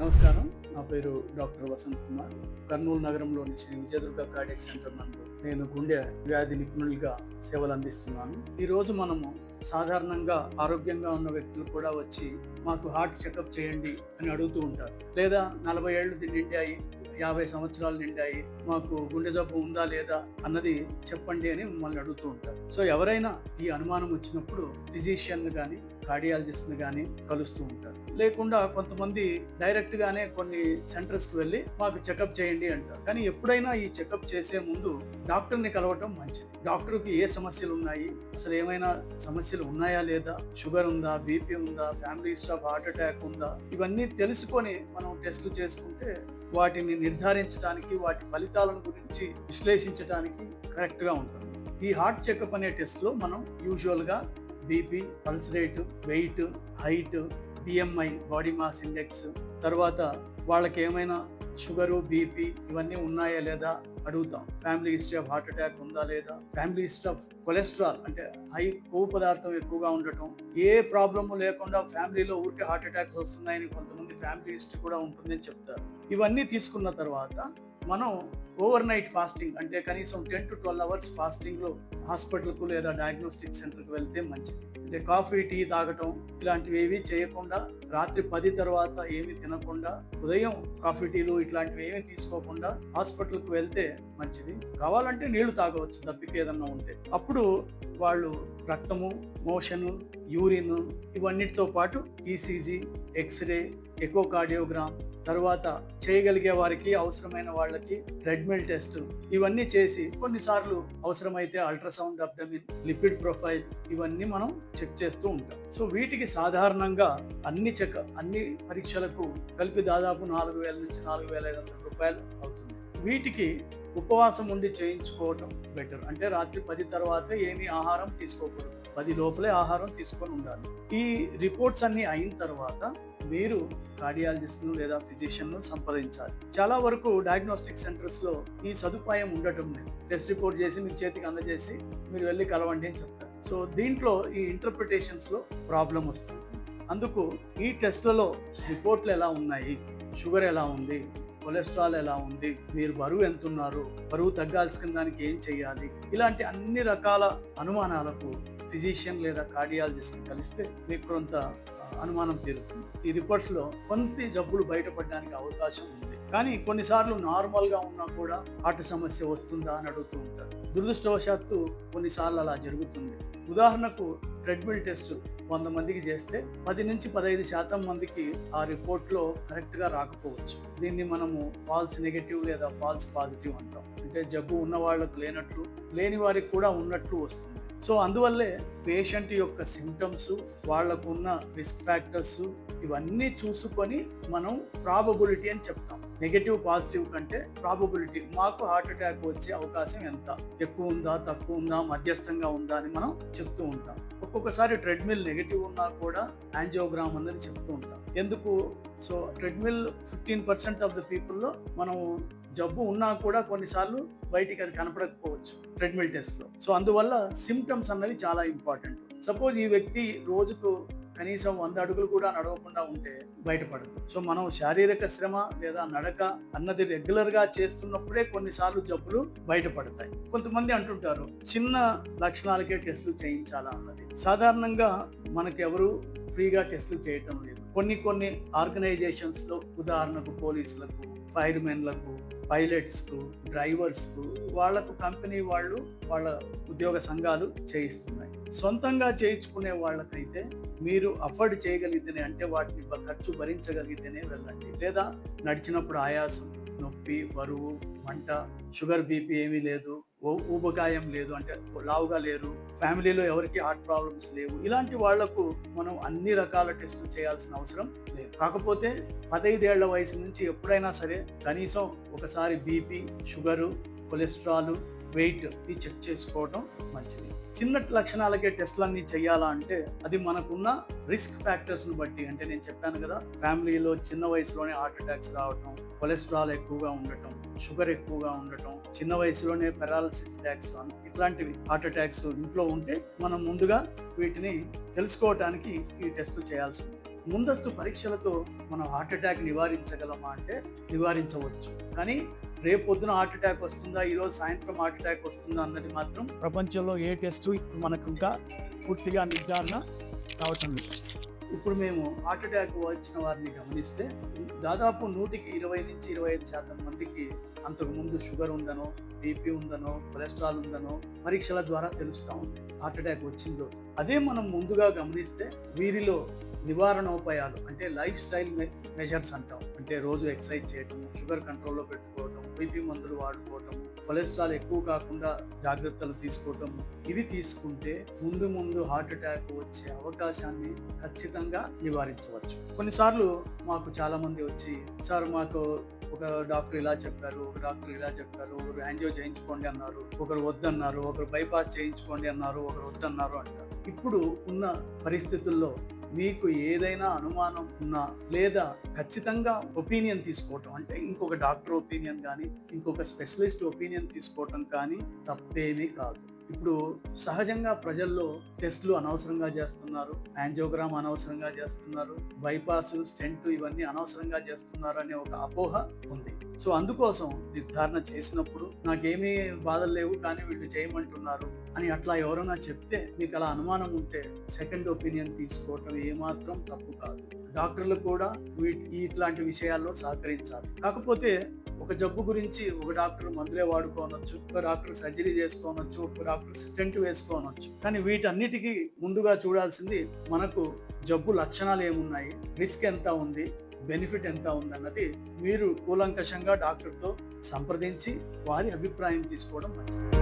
నమస్కారం. నా పేరు డాక్టర్ వసంత్ కుమార్. కర్నూలు నగరంలోని శ్రీ విజయదుర్గ కార్డియాక్ సెంటర్ నందు నేను గుండె వ్యాధి నిపుణులుగా సేవలు అందిస్తున్నాను. ఈరోజు మనము సాధారణంగా ఆరోగ్యంగా ఉన్న వ్యక్తులు కూడా వచ్చి మాకు హార్ట్ చెకప్ చేయండి అని అడుగుతూ ఉంటారు. లేదా 40 ఏళ్ళు నిండాయి, 50 సంవత్సరాలు నిండాయి, మాకు గుండె జబ్బు ఉందా లేదా అన్నది చెప్పండి అని మమ్మల్ని అడుగుతూ ఉంటారు. సో ఎవరైనా ఈ అనుమానం వచ్చినప్పుడు ఫిజిషియన్ కానీ కార్డియాలజిస్ట్ కానీ కలుస్తూ ఉంటారు. లేకుండా కొంతమంది డైరెక్ట్ గానే కొన్ని సెంటర్స్కి వెళ్ళి మాకు చెకప్ చేయండి అంటారు. కానీ ఎప్పుడైనా ఈ చెకప్ చేసే ముందు డాక్టర్ని కలవటం మంచిది. డాక్టర్కి ఏ సమస్యలు ఉన్నాయి, అసలు ఏమైనా సమస్యలు ఉన్నాయా లేదా, షుగర్ ఉందా, బీపీ ఉందా, family history of heart attack ఉందా, ఇవన్నీ తెలుసుకొని మనం టెస్టులు చేసుకుంటే వాటిని నిర్ధారించడానికి, వాటి ఫలితాలను గురించి విశ్లేషించడానికి కరెక్ట్గా ఉంటుంది. ఈ హార్ట్ చెకప్ అనే టెస్ట్లో మనం యూజువల్గా BP, pulse rate, weight, height, BMI body mass index, తర్వాత వాళ్ళకి ఏమైనా షుగరు, బీపీ ఇవన్నీ ఉన్నాయా లేదా అడుగుతాం. Family history of heart attack ఉందా లేదా, ఫ్యామిలీ హిస్టరీ ఆఫ్ కొలెస్ట్రాల్ అంటే హై కొవ్వు పదార్థం ఎక్కువగా ఉండటం, ఏ ప్రాబ్లము లేకుండా ఫ్యామిలీలో ఊరికే హార్ట్ అటాక్స్ వస్తున్నాయని కొంతమంది ఫ్యామిలీ హిస్టరీ కూడా ఉంటుందని చెప్తారు. ఇవన్నీ తీసుకున్న తర్వాత మనం ఓవర్ నైట్ ఫాస్టింగ్ అంటే కనీసం 10 to 12 అవర్స్ ఫాస్టింగ్లో హాస్పిటల్కు లేదా డయాగ్నోస్టిక్ సెంటర్కి వెళ్తే మంచిది. అంటే కాఫీ, టీ తాగటం ఇలాంటివి ఏవి చేయకుండా, రాత్రి 10 తర్వాత ఏమి తినకుండా, ఉదయం కాఫీ, టీలు ఇట్లాంటివి ఏమీ తీసుకోకుండా హాస్పిటల్కి వెళ్తే మంచిది. కావాలంటే నీళ్లు తాగవచ్చు దప్పిక ఏదన్నా ఉంటే. అప్పుడు వాళ్ళు రక్తము, మోషను, యూరిన్ ఇవన్నిటితో పాటు ఈసీజీ, ఎక్స్రే, ఎకోకార్డియోగ్రామ్, తర్వాత చేయగలిగే వారికి అవసరమైన వాళ్ళకి ట్రెడ్మిల్ టెస్ట్ ఇవన్నీ చేసి, కొన్నిసార్లు అవసరమైతే అల్ట్రాసౌండ్ అబ్డమిన్, లిపిడ్ ప్రొఫైల్ ఇవన్నీ మనం చెక్ చేస్తూ ఉంటాం. సో వీటికి సాధారణంగా అన్ని పరీక్షలకు కలిపి దాదాపు 4,000 నుంచి 4,500 రూపాయలు అవుతుంది. వీటికి ఉపవాసం ఉండి చేయించుకోవటం బెటర్. అంటే రాత్రి 10 తర్వాత ఏమీ ఆహారం తీసుకోకూడదు, 10 లోపలే ఆహారం తీసుకొని ఉండాలి. ఈ రిపోర్ట్స్ అన్ని అయిన తర్వాత మీరు కార్డియాలజిస్ట్ను లేదా ఫిజిషియన్ను సంప్రదించాలి. చాలా వరకు డయాగ్నోస్టిక్ సెంటర్స్లో ఈ సదుపాయం ఉండటం లేదు. టెస్ట్ రిపోర్ట్ చేసి మీ చేతికి అందజేసి మీరు వెళ్ళి కలవండి అని చెప్తారు. సో దీంట్లో ఈ ఇంటర్ప్రిటేషన్స్లో ప్రాబ్లం వస్తుంది. అందుకు ఈ టెస్ట్లలో రిపోర్ట్లు ఎలా ఉన్నాయి, షుగర్ ఎలా ఉంది, కొలెస్ట్రాల్ ఎలా ఉంది, మీరు బరువు ఎంత ఉన్నారు, బరువు తగ్గాల్సిన దానికి ఏం చేయాలి, ఇలాంటి అన్ని రకాల అనుమానాలకు ఫిజిషియన్ లేదా కార్డియాలజిస్ట్ని కలిస్తే మీకు కొంత అనుమానం తీరుతుంది. ఈ రిపోర్ట్స్లో కొంత జబ్బులు బయటపడడానికి అవకాశం ఉంది. కానీ కొన్నిసార్లు నార్మల్గా ఉన్నా కూడా హార్ట్ సమస్య వస్తుందా అని అడుగుతూ ఉంటారు. దురదృష్టవశాత్తు కొన్నిసార్లు అలా జరుగుతుంది. ఉదాహరణకు ట్రెడ్మిల్ టెస్ట్ 100 మందికి చేస్తే 10 నుంచి 15% మందికి ఆ రిపోర్ట్లో కరెక్ట్గా రాకపోవచ్చు. దీన్ని మనము ఫాల్స్ నెగటివ్ లేదా ఫాల్స్ పాజిటివ్ అంటాం. అంటే జబ్బు ఉన్న వాళ్ళకు లేనట్లు, లేని వారికి కూడా ఉన్నట్లు వస్తుంది. సో అందువల్లే పేషెంట్ యొక్క సిమ్టమ్స్, వాళ్ళకు ఉన్న రిస్క్ ఫ్యాక్టర్స్ ఇవన్నీ చూసుకొని మనం ప్రాబబిలిటీ అని చెప్తాం. నెగటివ్, పాజిటివ్ కంటే ప్రాబబిలిటీ, మాకు హార్ట్ అటాక్ వచ్చే అవకాశం ఎంత, ఎక్కువ ఉందా, తక్కువ ఉందా, మధ్యస్థంగా ఉందా అని మనం చెప్తూ ఉంటాం. ఒక్కొక్కసారి ట్రెడ్మిల్ నెగటివ్ ఉన్నా కూడా యాంజియోగ్రామ్ అన్నది చెప్తూ ఉంటాం. ఎందుకు? సో ట్రెడ్మిల్ 15% ఆఫ్ ద పీపుల్లో మనం జబ్బు ఉన్నా కూడా కొన్నిసార్లు బయటికి అది కనపడకపోవచ్చు ట్రెడ్మిల్ టెస్ట్లో. సో అందువల్ల సిమ్టమ్స్ అన్నవి చాలా ఇంపార్టెంట్. సపోజ్ ఈ వ్యక్తి రోజుకు కనీసం 100 అడుగులు కూడా నడవకుండా ఉంటే బయటపడదు. సో మనం శారీరక శ్రమ లేదా నడక అన్నది రెగ్యులర్గా చేస్తున్నప్పుడే కొన్నిసార్లు జబ్బులు బయటపడతాయి. కొంతమంది అంటుంటారు చిన్న లక్షణాలకే టెస్టులు చేయించాలా అన్నది. సాధారణంగా మనకి ఎవరు ఫ్రీగా టెస్టులు చేయటం లేదు. కొన్ని ఆర్గనైజేషన్స్లో, ఉదాహరణకు పోలీసులకు, ఫైర్మెన్లకు, పైలట్స్కు, డ్రైవర్స్కు, వాళ్లకు కంపెనీ వాళ్ళు, వాళ్ళ ఉద్యోగ సంఘాలు చేయిస్తున్నాయి. సొంతంగా చేయించుకునే వాళ్ళకైతే మీరు అఫోర్డ్ చేయగలిగితేనే, అంటే వాటిని ఖర్చు భరించగలిగితేనే వెళ్ళండి. లేదా నడిచినప్పుడు ఆయాసం, నొప్పి, బరువు, మంట, షుగర్, బీపీ ఏమీ లేదు, ఊబకాయం లేదు, అంటే లావుగా లేరు, ఫ్యామిలీలో ఎవరికి హార్ట్ ప్రాబ్లమ్స్ లేవు, ఇలాంటి వాళ్లకు మనం అన్ని రకాల టెస్టులు చేయాల్సిన అవసరం లేదు. కాకపోతే 15 ఏళ్ల వయసు నుంచి ఎప్పుడైనా సరే కనీసం ఒకసారి బీపీ, షుగరు, కొలెస్ట్రాల్, వెయిట్ ఇది చెక్ చేసుకోవడం మంచిది. చిన్న లక్షణాలకే టెస్టులన్నీ చేయాలా అంటే అది మనకున్న రిస్క్ ఫ్యాక్టర్స్ని బట్టి. అంటే నేను చెప్పాను కదా, ఫ్యామిలీలో చిన్న వయసులోనే హార్ట్ అటాక్స్ రావటం, కొలెస్ట్రాల్ ఎక్కువగా ఉండటం, షుగర్ ఎక్కువగా ఉండటం, చిన్న వయసులోనే పెరాలసిస్ అటాక్స్, ఇట్లాంటివి హార్ట్ అటాక్స్ ఇంట్లో ఉంటే మనం ముందుగా వీటిని తెలుసుకోవటానికి ఈ టెస్టులు చేయాల్సి ఉంది. ముందస్తు పరీక్షలతో మనం హార్ట్ అటాక్ నివారించగలమా అంటే నివారించవచ్చు. కానీ రేపు పొద్దున హార్ట్ అటాక్ వస్తుందా, ఈరోజు సాయంత్రం హార్ట్ అటాక్ వస్తుందా అన్నది మాత్రం ప్రపంచంలో ఏ టెస్ట్ ఇప్పుడు మనకు ఇంకా పూర్తిగా నిర్ధారణ కావటం లేదు. ఇప్పుడు మేము హార్ట్ అటాక్ వచ్చిన వారిని గమనిస్తే దాదాపు 100కి 20-25% మందికి అంతకుముందు షుగర్ ఉందనో, బీపీ ఉందనో, కొలెస్ట్రాల్ ఉందనో పరీక్షల ద్వారా తెలుస్తూ ఉంది హార్ట్ అటాక్ వచ్చిందో. అదే మనం ముందుగా గమనిస్తే వీరిలో నివారణోపాయాలు అంటే లైఫ్ స్టైల్ మెజర్స్ అంటాం. అంటే రోజు ఎక్సర్సైజ్ చేయటం, షుగర్ కంట్రోల్లో పెట్టుకోవటం, బీపీ మందులు వాడుకోవటం, కొలెస్ట్రాల్ ఎక్కువ కాకుండా జాగ్రత్తలు తీసుకోవటం, ఇవి తీసుకుంటే ముందు హార్ట్ అటాక్ వచ్చే అవకాశాన్ని ఖచ్చితంగా నివారించవచ్చు. కొన్నిసార్లు మాకు చాలా మంది వచ్చి, సార్ మాకు ఒక డాక్టర్ ఇలా చెప్పారు, ఒక డాక్టర్ ఇలా చెప్పారు, ఒకరు యాంజియో చేయించుకోండి అన్నారు, ఒకరు వద్దన్నారు, ఒకరు బైపాస్ చేయించుకోండి అన్నారు, ఒకరు వద్దన్నారు అంటారు. ఇప్పుడు ఉన్న పరిస్థితుల్లో మీకు ఏదైనా అనుమానం ఉన్నా లేదా ఖచ్చితంగా ఒపీనియన్ తీసుకోవటం అంటే ఇంకొక డాక్టర్ ఒపీనియన్ కానీ ఇంకొక స్పెషలిస్ట్ ఒపీనియన్ తీసుకోవటం కానీ తప్పేమీ కాదు. ఇప్పుడు సహజంగా ప్రజల్లో టెస్టులు అనవసరంగా చేస్తున్నారు, యాంజియోగ్రామ్ అనవసరంగా చేస్తున్నారు, బైపాస్, స్టెంట్ ఇవన్నీ అనవసరంగా చేస్తున్నారు అనే ఒక అపోహ ఉంది. సో అందుకోసం నిర్ధారణ చేసినప్పుడు నాకేమీ బాధలు లేవు కానీ వీళ్ళు చేయమంటున్నారు అని అట్లా ఎవరైనా చెప్తే మీకు అలా అనుమానం ఉంటే సెకండ్ ఒపీనియన్ తీసుకోవటం ఏమాత్రం తప్పు కాదు. డాక్టర్లు కూడా ఇట్లాంటి విషయాల్లో సహకరించాలి. కాకపోతే ఒక జబ్బు గురించి ఒక డాక్టర్ మందులే వాడుకోనొచ్చు, ఒక డాక్టర్ సర్జరీ చేసుకోనొచ్చు, ఒక డాక్టర్ స్టెంట్ వేసుకోనొచ్చు. కానీ వీటన్నిటికీ ముందుగా చూడాల్సింది మనకు జబ్బు లక్షణాలు ఏమున్నాయి, రిస్క్ ఎంత ఉంది, బెనిఫిట్ ఎంత ఉంది అన్నది మీరు కూలంకషంగా డాక్టర్తో సంప్రదించి వారి అభిప్రాయం తీసుకోవడం మంచిది.